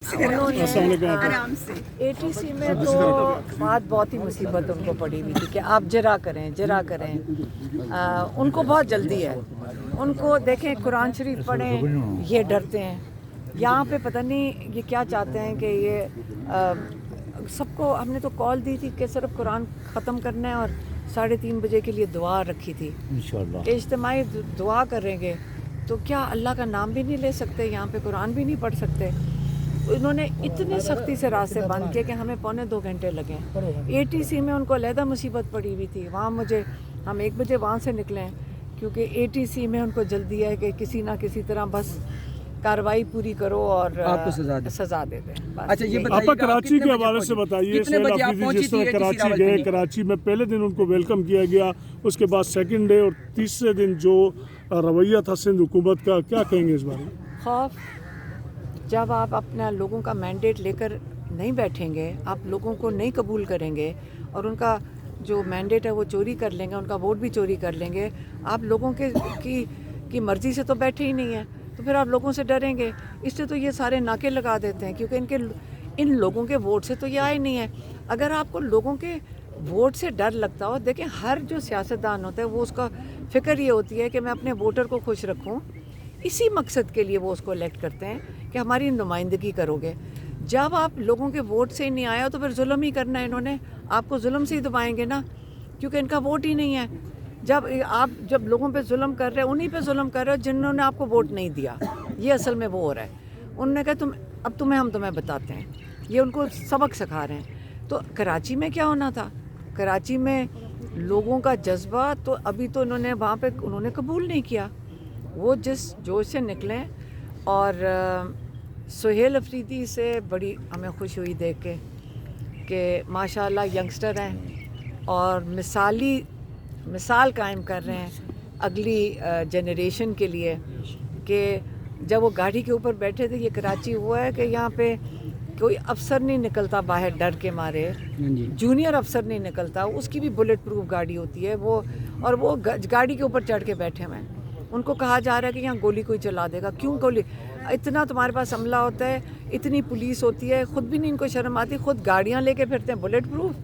आराम से ATC में तो बात बहुत ही मुसीबत उनको पड़ी हुई थी कि आप जरा करें उनको बहुत जल्दी है। उनको देखें कुरान शरीफ पढ़ें, ये डरते हैं। यहाँ पे पता नहीं ये क्या चाहते हैं कि ये सबको हमने तो कॉल दी थी कि सिर्फ कुरान ख़त्म करना है और 3:30 बजे के लिए दुआ रखी थी इंशाल्लाह कि इज्तिमाई दुआ करेंगे। तो क्या अल्लाह का नाम भी नहीं ले सकते, यहाँ पे कुरान भी नहीं पढ़ सकते? इन्होंने इतनी सख्ती से रास्ते बंद किए कि हमें 1.25 घंटे लगे। ATC में उनको अलहदा मुसीबत पड़ी हुई थी। वहाँ हम 1 बजे वहाँ से निकले क्योंकि ATC में उनको जल्दी है कि किसी ना किसी तरह बस कार्रवाई पूरी करो और आपको सजा दे दें। अच्छा ये बताइए, आप कराची के हवाले से बताइए। कितने बजे आप पहुंची जिस तरह कराची गए, कराची में पहले दिन उनको वेलकम किया गया, उसके बाद सेकंड डे और तीसरे दिन जो रवैया था सिंध हुकूमत का, क्या कहेंगे इस बारे में? खौफ, जब आप अपना लोगों का मैंडेट लेकर नहीं बैठेंगे, आप लोगों को नहीं कबूल करेंगे और उनका जो मैंडेट है वो चोरी कर लेंगे, उनका वोट भी चोरी कर लेंगे, आप लोगों की मर्ज़ी से तो बैठे ही नहीं हैं, तो फिर आप लोगों से डरेंगे। इसलिए तो ये सारे नाके लगा देते हैं क्योंकि इन लोगों के वोट से तो ये आए नहीं है। अगर आपको लोगों के वोट से डर लगता हो, देखें हर जो सियासतदान होता है वो उसका फ़िक्र ये होती है कि मैं अपने वोटर को खुश रखूं। इसी मकसद के लिए वो उसको इलेक्ट करते हैं कि हमारी नुमाइंदगी करोगे। जब आप लोगों के वोट से ही नहीं आया तो फिर जुल्म ही करना है इन्होंने, आपको जुल्म से ही दबाएंगे ना, क्योंकि इनका वोट ही नहीं है। जब लोगों पे जुल्म कर रहे हैं, उन्हीं पे जुल्म कर रहे हो जिन्होंने आपको वोट नहीं दिया। ये असल में वो हो रहा है। उन्होंने कहा हम तुम्हें बताते हैं, ये उनको सबक सिखा रहे हैं। तो कराची में क्या होना था, कराची में लोगों का जज्बा तो अभी तो इन्होंने वहाँ पे उन्होंने कबूल नहीं किया। वो जिस जोश से निकले और सुहेल अफरीदी से बड़ी हमें खुशी हुई देख के कि माशाल्लाह यंगस्टर हैं और मिसाल कायम कर रहे हैं अगली जनरेशन के लिए। कि जब वो गाड़ी के ऊपर बैठे थे, ये कराची हुआ है कि यहाँ पे कोई अफसर नहीं निकलता बाहर डर के मारे, जूनियर अफसर नहीं निकलता, उसकी भी बुलेट प्रूफ गाड़ी होती है वो, और वो गाड़ी के ऊपर चढ़ के बैठे हुए हैं। उनको कहा जा रहा है कि यहाँ गोली कोई चला देगा। क्यों गोली? इतना तुम्हारे पास अमला होता है, इतनी पुलिस होती है, ख़ुद भी नहीं इनको शर्म आती, ख़ुद गाड़ियाँ लेके फिरते हैं बुलेट प्रूफ।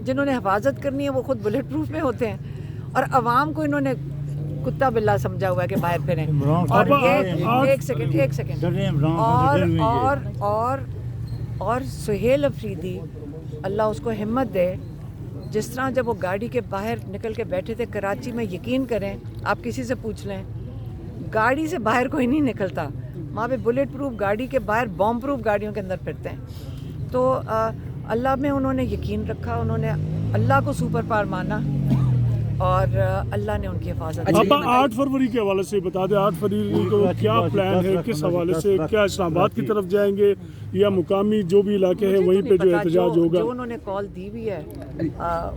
जिन्होंने हिफाजत करनी है वो ख़ुद बुलेट प्रूफ में होते हैं और आवाम को इन्होंने कुत्ता बिल्ला समझा हुआ है कि बाहर फिरें। और ये एक सेकंड और सुहेल अफरीदी, अल्लाह उसको हिम्मत दे, जिस तरह जब वो गाड़ी के बाहर निकल के बैठे थे कराची में, यकीन करें आप किसी से पूछ लें, गाड़ी से बाहर कोई नहीं निकलता। वहाँ पे बुलेट प्रूफ गाड़ी के बाहर बॉम्ब प्रूफ गाड़ियों के अंदर फिरते हैं। तो अल्लाह में उन्होंने यकीन रखा, उन्होंने अल्लाह को सुपर पावर माना और अल्लाह ने उनकी हिफाजत की। अब 8 फरवरी के हवाले से बता दें, 8 फरवरी को क्या प्लान है, किस हवाले से, क्या इस्लामाबाद की तरफ जाएंगे या मुकामी जो भी इलाके हैं वहीं पे जो एहतजाज होगा? जो उन्होंने कॉल दी हुई है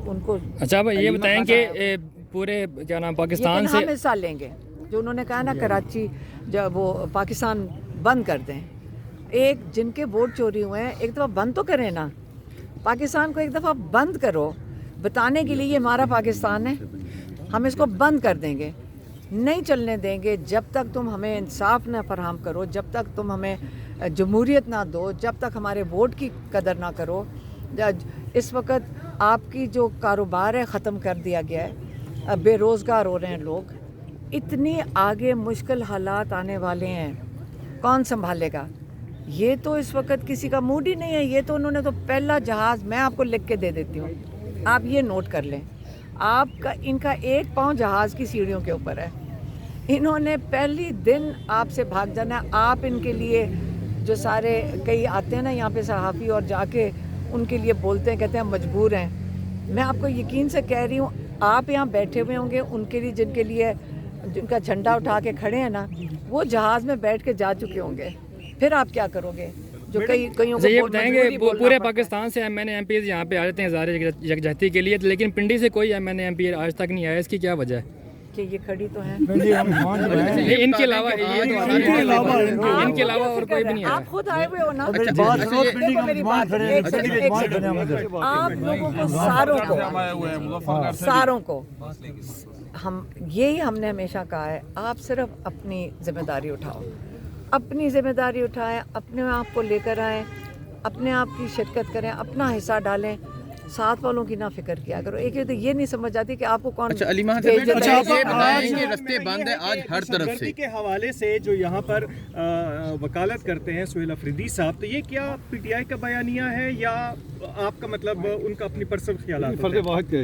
उनको। अच्छा भाई ये बताएं कि पूरे क्या नाम पाकिस्तान से हम हिस्सा लेंगे, जो उन्होंने कहा ना कराची जब वो पाकिस्तान बंद कर दें। एक जिनके वोट चोरी हुए हैं एक दफ़ा बंद तो करें ना, पाकिस्तान को एक दफ़ा बंद करो, बताने के लिए ये हमारा पाकिस्तान है, हम इसको बंद कर देंगे, नहीं चलने देंगे जब तक तुम हमें इंसाफ ना फराहम करो, जब तक तुम हमें जमहूरियत ना दो, जब तक हमारे वोट की कदर ना करो। इस वक्त आपकी जो कारोबार है ख़त्म कर दिया गया है, बेरोज़गार हो रहे हैं लोग, इतनी आगे मुश्किल हालात आने वाले हैं, कौन संभालेगा? ये तो इस वक्त किसी का मूड ही नहीं है। ये तो उन्होंने तो पहला जहाज़ मैं आपको लिख के दे देती हूँ, आप ये नोट कर लें, इनका एक पाँव जहाज़ की सीढ़ियों के ऊपर है। इन्होंने पहली दिन आपसे भाग जाना है। आप इनके लिए जो सारे कई आते हैं ना यहाँ पे सहाफ़ी और जाके उनके लिए बोलते हैं, कहते हैं मजबूर हैं। मैं आपको यकीन से कह रही हूँ, आप यहाँ बैठे हुए होंगे, उनके लिए जिनके लिए जिनका झंडा उठा के खड़े हैं ना, वो जहाज़ में बैठ के जा चुके होंगे। फिर आप क्या करोगे? जो कईयों को ये बताएंगे पूरे पाकिस्तान से MNA MPs यहाँ पे आ जाते हैं ज़ाहिर यकजहती के लिए, लेकिन पिंडी से कोई MNA MP आज तक नहीं आया, इसकी क्या वजह है? कि ये खड़ी तो है, इनके अलावा और कोई भी नहीं आया। आप खुद आए हुए हो ना। आप लोगों को सारों को हमने हमेशा कहा है, आप सिर्फ अपनी जिम्मेदारी उठाओ, اپنی ذمہ داری اٹھائیں، اپنے آپ کو لے کر آئیں، اپنے آپ کی شرکت کریں، اپنا حصہ ڈالیں، ساتھ والوں کی نہ فکر کیا کرو. ایک یہ نہیں سمجھ آتی کہ آپ کو کون اچھا علیمہ بھیج صاحب دیتا ہے. یہ بتائیں کہ رستے بند ہیں آج ہر طرف سے. گردی کے حوالے سے جو یہاں پر وکالت کرتے ہیں سہیل افریدی صاحب، تو یہ کیا پی ٹی آئی کا بیانیہ ہے یا آپ کا مطلب ان کا اپنی پرسنل خیالات ہیں؟